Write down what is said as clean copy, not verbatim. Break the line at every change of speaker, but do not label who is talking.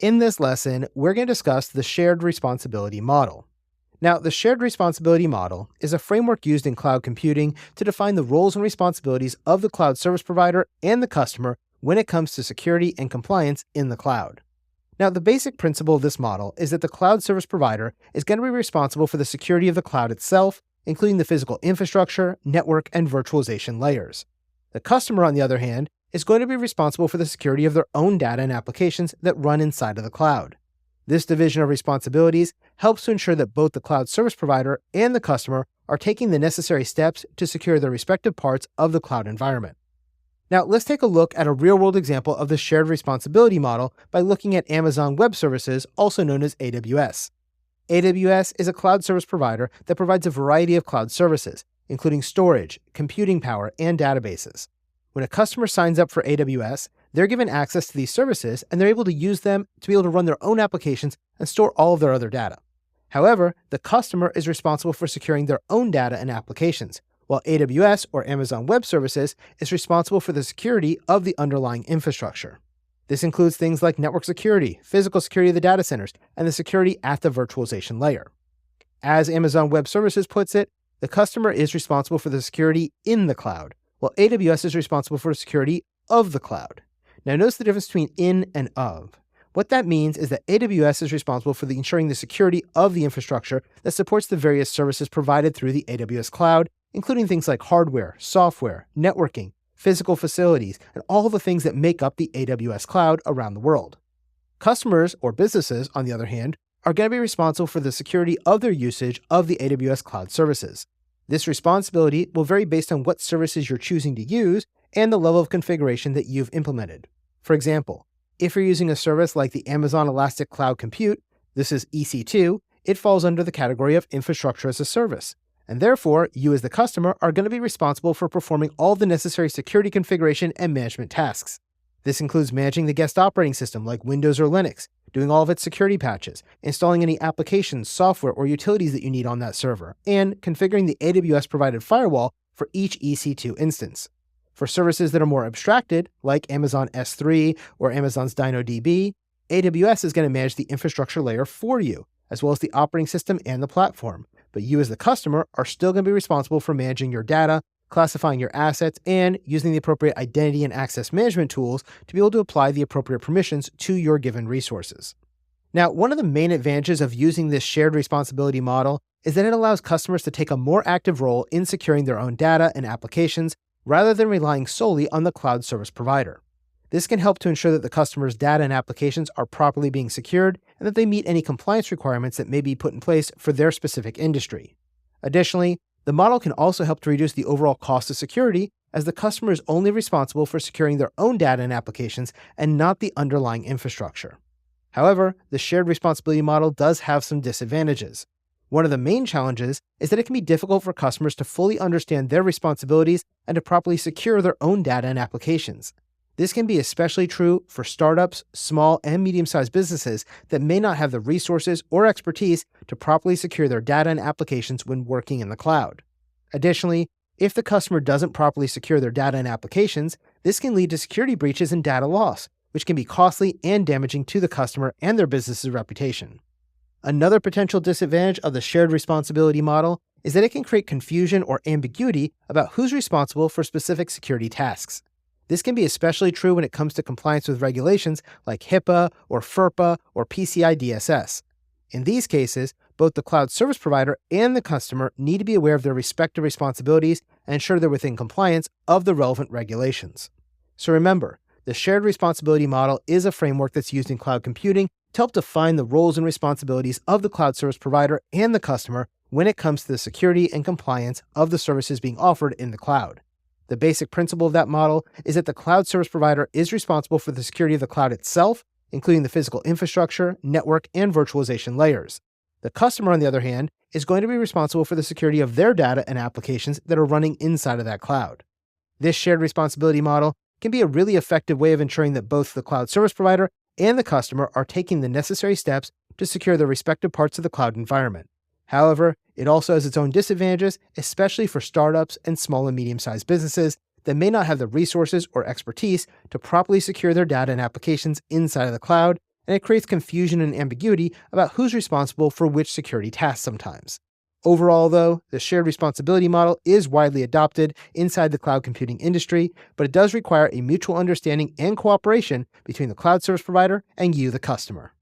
In this lesson, we're going to discuss the shared responsibility model. Now, the shared responsibility model is a framework used in cloud computing to define the roles and responsibilities of the cloud service provider and the customer when it comes to security and compliance in the cloud. Now, the basic principle of this model is that the cloud service provider is going to be responsible for the security of the cloud itself, including the physical infrastructure, network, and virtualization layers. The customer, on the other hand, is going to be responsible for the security of their own data and applications that run inside of the cloud. This division of responsibilities helps to ensure that both the cloud service provider and the customer are taking the necessary steps to secure their respective parts of the cloud environment. Now, let's take a look at a real-world example of the shared responsibility model by looking at Amazon Web Services, also known as AWS. AWS is a cloud service provider that provides a variety of cloud services, including storage, computing power, and databases. When a customer signs up for AWS, they're given access to these services and they're able to use them to be able to run their own applications and store all of their other data. However, the customer is responsible for securing their own data and applications, while AWS, or Amazon Web Services, is responsible for the security of the underlying infrastructure. This includes things like network security, physical security of the data centers, and the security at the virtualization layer. As Amazon Web Services puts it, the customer is responsible for the security in the cloud, while AWS is responsible for the security of the cloud. Now notice the difference between in and of. What that means is that AWS is responsible for ensuring the security of the infrastructure that supports the various services provided through the AWS cloud, including things like hardware, software, networking, physical facilities, and all the things that make up the AWS cloud around the world. Customers, or businesses, on the other hand, are going to be responsible for the security of their usage of the AWS cloud services. This responsibility will vary based on what services you're choosing to use and the level of configuration that you've implemented. For example, if you're using a service like the Amazon Elastic Cloud Compute, this is EC2, it falls under the category of infrastructure as a service. And therefore, you as the customer are going to be responsible for performing all the necessary security configuration and management tasks. This includes managing the guest operating system like Windows or Linux, doing all of its security patches, installing any applications, software, or utilities that you need on that server, and configuring the AWS-provided firewall for each EC2 instance. For services that are more abstracted, like Amazon S3 or Amazon's DynaDB, AWS is going to manage the infrastructure layer for you, as well as the operating system and the platform. But you as the customer are still going to be responsible for managing your data, classifying your assets, and using the appropriate identity and access management tools to be able to apply the appropriate permissions to your given resources. Now, one of the main advantages of using this shared responsibility model is that it allows customers to take a more active role in securing their own data and applications rather than relying solely on the cloud service provider. This can help to ensure that the customer's data and applications are properly being secured and that they meet any compliance requirements that may be put in place for their specific industry. Additionally, the model can also help to reduce the overall cost of security, as the customer is only responsible for securing their own data and applications and not the underlying infrastructure. However, the shared responsibility model does have some disadvantages. One of the main challenges is that it can be difficult for customers to fully understand their responsibilities and to properly secure their own data and applications. This can be especially true for startups, small and medium-sized businesses that may not have the resources or expertise to properly secure their data and applications when working in the cloud. Additionally, if the customer doesn't properly secure their data and applications, this can lead to security breaches and data loss, which can be costly and damaging to the customer and their business's reputation. Another potential disadvantage of the shared responsibility model is that it can create confusion or ambiguity about who's responsible for specific security tasks. This can be especially true when it comes to compliance with regulations like HIPAA or FERPA or PCI DSS. In these cases, both the cloud service provider and the customer need to be aware of their respective responsibilities and ensure they're within compliance of the relevant regulations. So remember, the shared responsibility model is a framework that's used in cloud computing to help define the roles and responsibilities of the cloud service provider and the customer when it comes to the security and compliance of the services being offered in the cloud. The basic principle of that model is that the cloud service provider is responsible for the security of the cloud itself, including the physical infrastructure, network, and virtualization layers. The customer, on the other hand, is going to be responsible for the security of their data and applications that are running inside of that cloud. This shared responsibility model can be a really effective way of ensuring that both the cloud service provider and the customer are taking the necessary steps to secure their respective parts of the cloud environment. However, it also has its own disadvantages, especially for startups and small and medium-sized businesses that may not have the resources or expertise to properly secure their data and applications inside of the cloud, and it creates confusion and ambiguity about who's responsible for which security tasks sometimes. Overall, though, the shared responsibility model is widely adopted inside the cloud computing industry, but it does require a mutual understanding and cooperation between the cloud service provider and you, the customer.